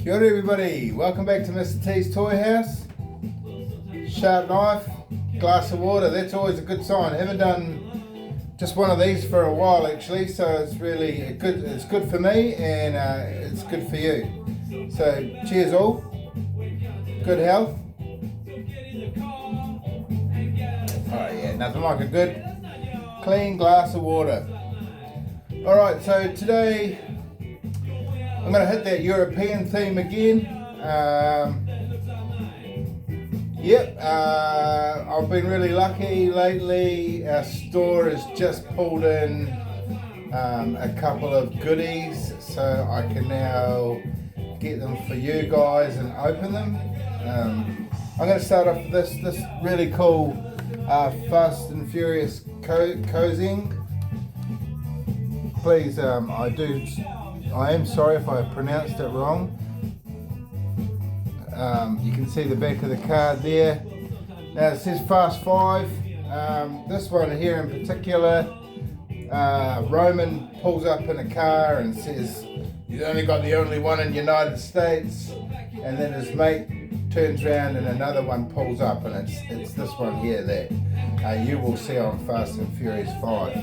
Kia ora everybody, welcome back to Mr. T's Toy House. Sharp knife, glass of water, that's always a good sign. I haven't done just one of these for a while actually, so it's really good. It's good for me and it's good for you. So cheers all, good health. Oh yeah, nothing like a good clean glass of water. Alright, so today I'm going to hit that European theme again. I've been really lucky lately. Our store has just pulled in a couple of goodies, so I can now get them for you guys and open them. I'm going to start off with this really cool Fast and Furious cozying. Please, I am sorry if I pronounced it wrong. You can see the back of the card there. Now it says Fast 5. This one here in particular, Roman pulls up in a car and says, "You've only got the only one in the United States." And then his mate turns around and another one pulls up, and it's this one here that you will see on Fast and Furious 5.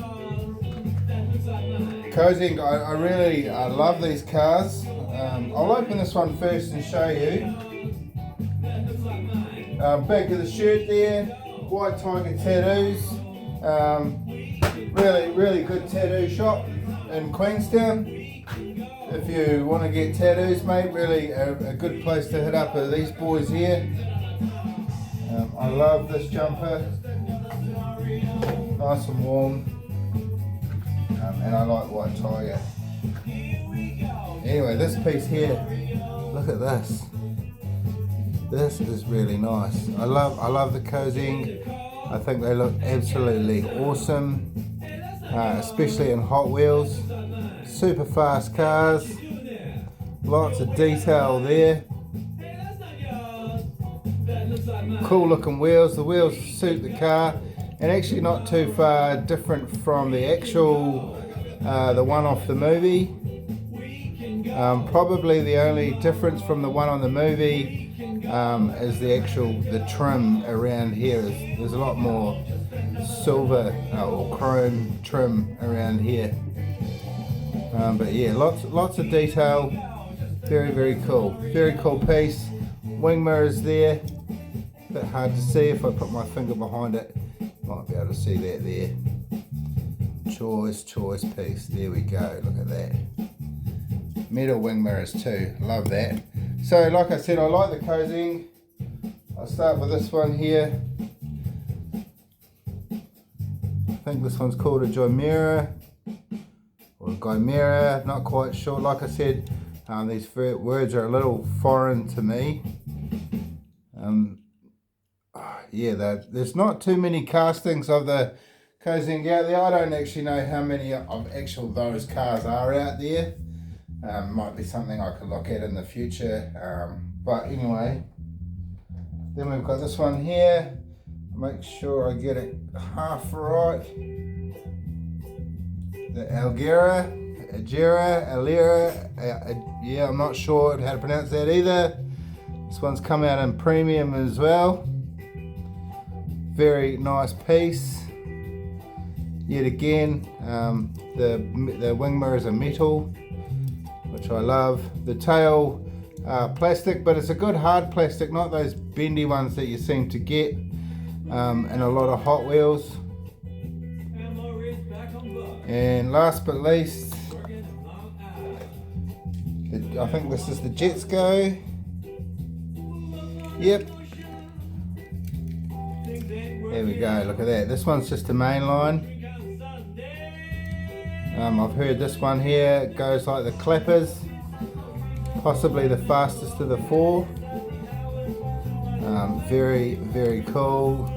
Cozying, I love these cars. I'll open this one first and show you. Back of the shirt there, White Tiger Tattoos. Really good tattoo shop in Queenstown. If you want to get tattoos, mate, really a good place to hit up are these boys here. I love this jumper, nice and warm. And I like White Tiger. Anyway, this piece here, look at this. This is really nice. I love the cozying. I think they look absolutely awesome, especially in Hot Wheels. Super fast cars, lots of detail there. Cool looking wheels. The wheels suit the car, and actually not too far different from the actual the one off the movie. Probably the only difference from the one on the movie is the trim around here. There's a lot more silver or chrome trim around here. But yeah, lots of detail. Very cool. Very cool piece. Wing mirrors there. Bit hard to see if I put my finger behind it. Might be able to see that there. Choice piece. There we go. Look at that. Metal wing mirrors too. Love that. So like I said, I like the cozying. I'll start with this one here. I think this one's called a Chimera or Chimera. Not quite sure. Like I said, these words are a little foreign to me. There's not too many castings of the cozying out there. I don't actually know how many of those cars are out there. Might be something I could look at in the future. But anyway, then we've got this one here. Make sure I get it half right. The Algera, yeah, I'm not sure how to pronounce that either. This one's come out in premium as well. Very nice piece. Yet again, the wing mirrors are metal, which I love. The tail plastic, but it's a good hard plastic, not those bendy ones that you seem to get in a lot of Hot Wheels. And last but least, I think this is the Jetsko. Yep. There we go, look at that. This one's just a main line. I've heard this one here goes like the Clappers, possibly the fastest of the four. Very cool.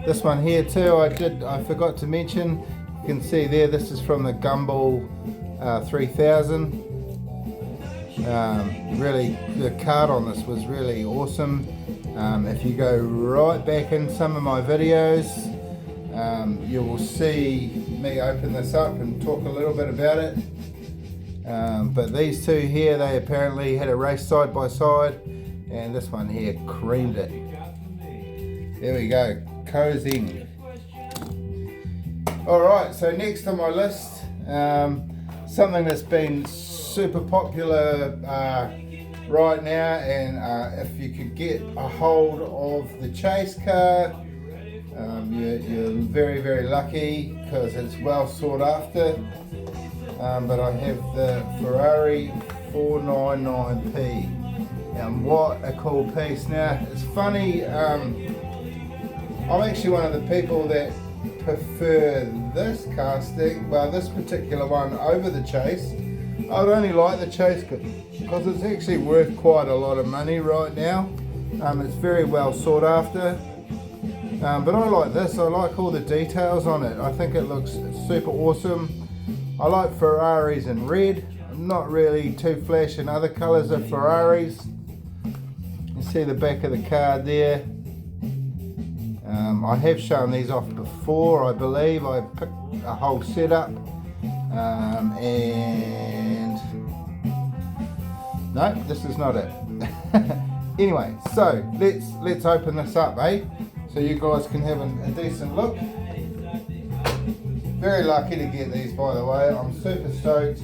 This one here too, I forgot to mention. You can see there, this is from the Gumball 3000. Really, the card on this was really awesome. If you go right back in some of my videos, you will see me open this up and talk a little bit about it. But these two here, they apparently had a race side by side, and this one here creamed it. There we go, Kozing. Alright, so next on my list, something that's been super popular right now, and if you could get a hold of the chase car, you're very, very lucky because it's well sought after. But I have the Ferrari 499P, and what a cool piece. Now it's funny, I'm actually one of the people that prefer this casting, well, this particular one over the chase. I'd only like the chase because it's actually worth quite a lot of money right now. It's very well sought after, but I like this. I like all the details on it. I think it looks super awesome. I like Ferraris in red. I'm not really too flash in other colours of Ferraris. You see the back of the card there. I have shown these off before, I believe. I picked a whole setup, and no, this is not it. Anyway, so let's open this up, so you guys can have a decent look. Very lucky to get these, by the way. I'm super stoked.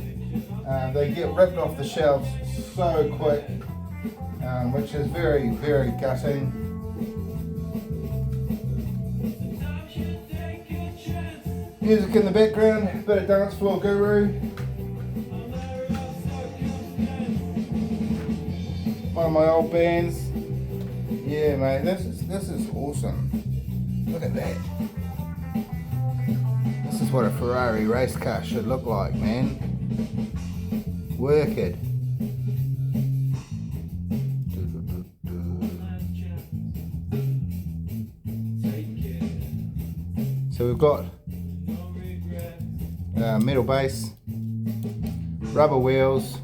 They get ripped off the shelves so quick, which is very, very gutting. Music in the background, bit of Dance Floor Guru. One of my old bands. Yeah, mate, this is awesome. Look at that. This is what a Ferrari race car should look like, man. Work it. So we've got metal base, rubber wheels.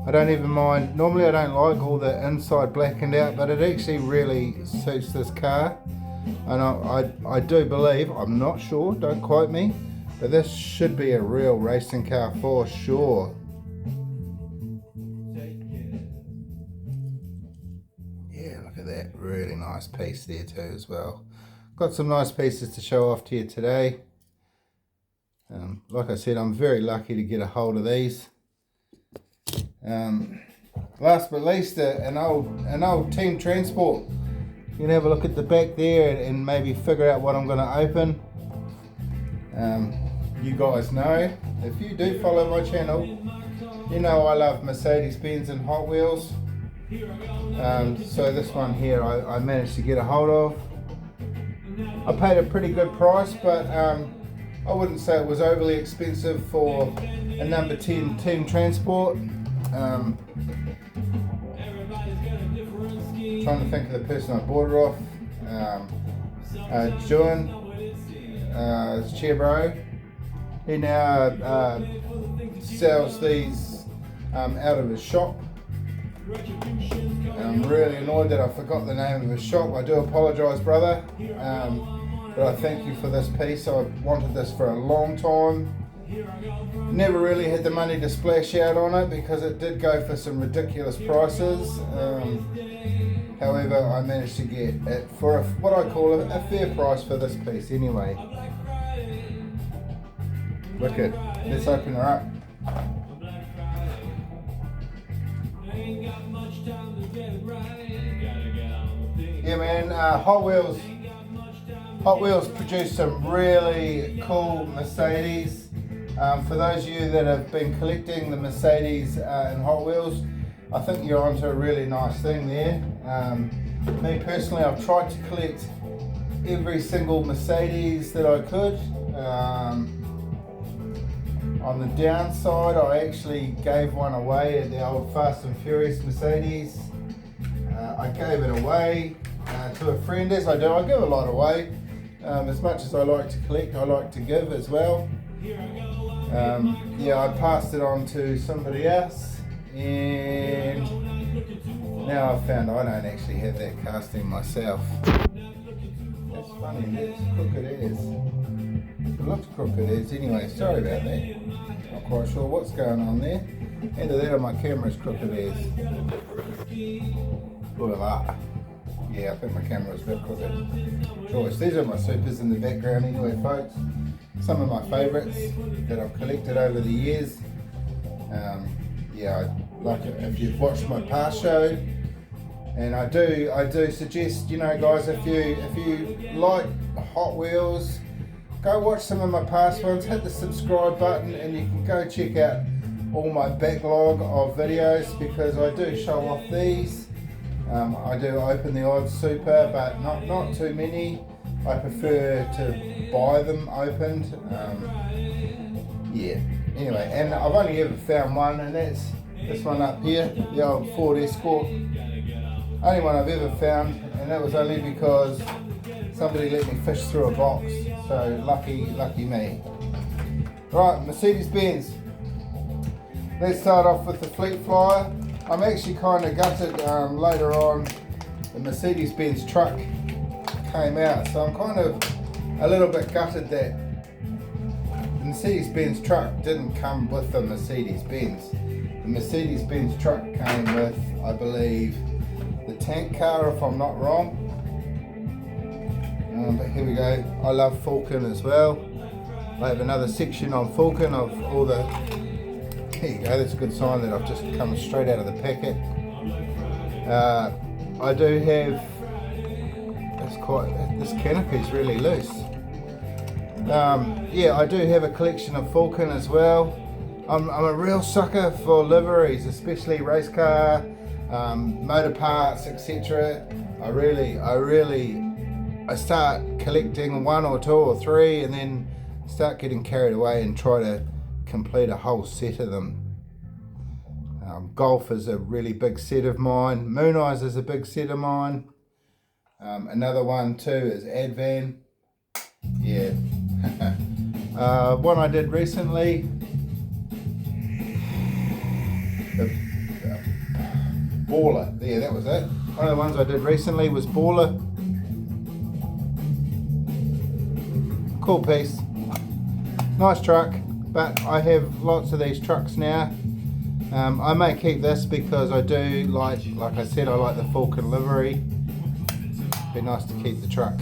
I don't even mind. Normally I don't like all the inside blackened out, but it actually really suits this car. And I do believe, I'm not sure, don't quote me, but this should be a real racing car for sure. Yeah, look at that, really nice piece there too as well. Got some nice pieces to show off to you today. Like I said, I'm very lucky to get a hold of these. Last but least, an old Team Transport. You can have a look at the back there and maybe figure out what I'm going to open. You guys know, if you do follow my channel, you know I love Mercedes-Benz and Hot Wheels. So this one here I managed to get a hold of. I paid a pretty good price, but I wouldn't say it was overly expensive for a number 10 Team Transport. Trying to think of the person I bought it off. Juan Chebro. He now sells these out of his shop. And I'm really annoyed that I forgot the name of his shop. I do apologise, brother. But I thank you for this piece. I've wanted this for a long time. Never really had the money to splash out on it because it did go for some ridiculous prices. However, I managed to get it for what I call a fair price for this piece anyway. Look at, let's open her up. Yeah, man, Hot Wheels produced some really cool Mercedes. For those of you that have been collecting the Mercedes and Hot Wheels, I think you're onto a really nice thing there. Me personally, I've tried to collect every single Mercedes that I could. On the downside, I actually gave one away at the old Fast and Furious Mercedes. I gave it away to a friend, as I do. I give a lot away. As much as I like to collect, I like to give as well. Yeah, I passed it on to somebody else, and now I've found I don't actually have that casting myself. That's funny, it's crooked as. It looks crooked as anyway, sorry about that. Not quite sure what's going on there. Either that or my camera's crooked as. Look at that. Yeah, I think my camera's a bit crooked. Choice. These are my supers in the background anyway, folks. Some of my favourites that I've collected over the years. Yeah, like if you've watched my past show, and I do suggest, you know, guys, if you like Hot Wheels, go watch some of my past ones. Hit the subscribe button, and you can go check out all my backlog of videos, because I do show off these. I do open the odd super, but not too many. I prefer to buy them opened. Yeah. Anyway, and I've only ever found one, and that's this one up here, the old Ford Escort. Only one I've ever found, and that was only because somebody let me fish through a box. So lucky me. Right, Mercedes-Benz. Let's start off with the Fleet Flyer. I'm actually kind of gutted later on the Mercedes-Benz truck came out, so I'm kind of a little bit gutted that the Mercedes-Benz truck didn't come with the Mercedes-Benz. The Mercedes-Benz truck came with, I believe, the tank car, if I'm not wrong. But here we go. I love Falcon as well. I have another section on Falcon of all the... There you go, that's a good sign that I've just come straight out of the packet. I do have... This canopy's really loose. Yeah, I do have a collection of Falcon as well. I'm a real sucker for liveries, especially race car, motor parts, etc. I start collecting one or two or three, and then start getting carried away and try to complete a whole set of them. Golf is a really big set of mine. Moon Eyes is a big set of mine. Another one too is Advan. Yeah. One I did recently, Baller. Yeah, that was it. One of the ones I did recently was Baller. Cool piece. Nice truck, but I have lots of these trucks now. I may keep this because I do like I said, I like the Falcon livery. Be nice to keep the truck.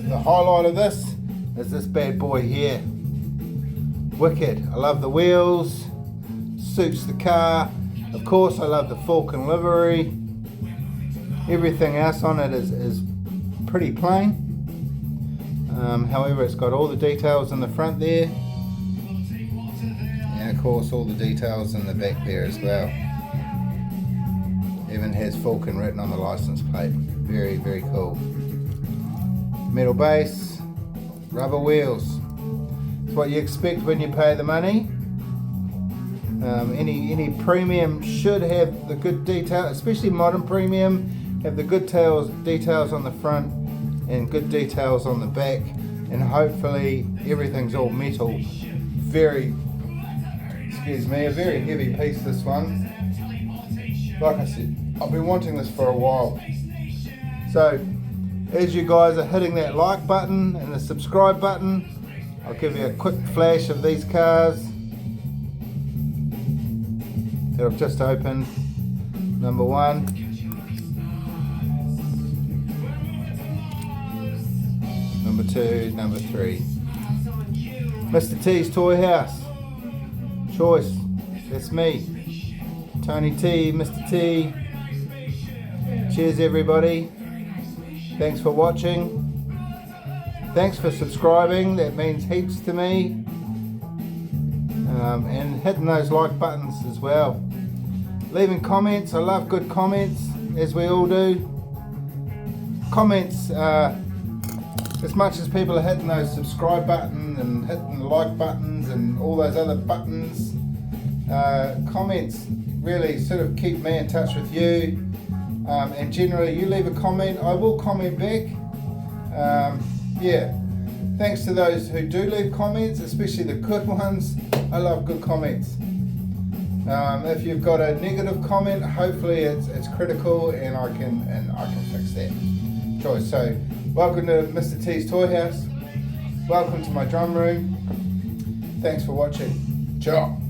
The highlight of this is this bad boy here. Wicked. I love the wheels. Suits the car. Of course, I love the Falcon livery. Everything else on it is pretty plain. However, it's got all the details in the front there. And of course, all the details in the back there as well. Even has Falcon written on the license plate. Very, very cool. Metal base, rubber wheels. It's what you expect when you pay the money. Any premium should have the good detail, especially modern premium, have the good details on the front and good details on the back, and hopefully everything's all metal. A very heavy piece, this one. Like I said, I've been wanting this for a while. So as you guys are hitting that like button and the subscribe button, I'll give you a quick flash of these cars that I've just opened. Number one. Number two, number three. Mr. T's Toy House. Choice. That's me. Tony T, Mr. T. Cheers everybody. Thanks for watching. Thanks for subscribing. That means heaps to me. And hitting those like buttons as well. Leaving comments. I love good comments, as we all do. Comments, as much as people are hitting those subscribe buttons and hitting the like buttons and all those other buttons, comments really sort of keep me in touch with you. And generally, you leave a comment, I will comment back. Yeah, thanks to those who do leave comments, especially the good ones. I love good comments. If you've got a negative comment, hopefully it's critical, and I can fix that. Choice. So, welcome to Mr. T's Toy House. welcome to my drum room. Thanks for watching. Ciao.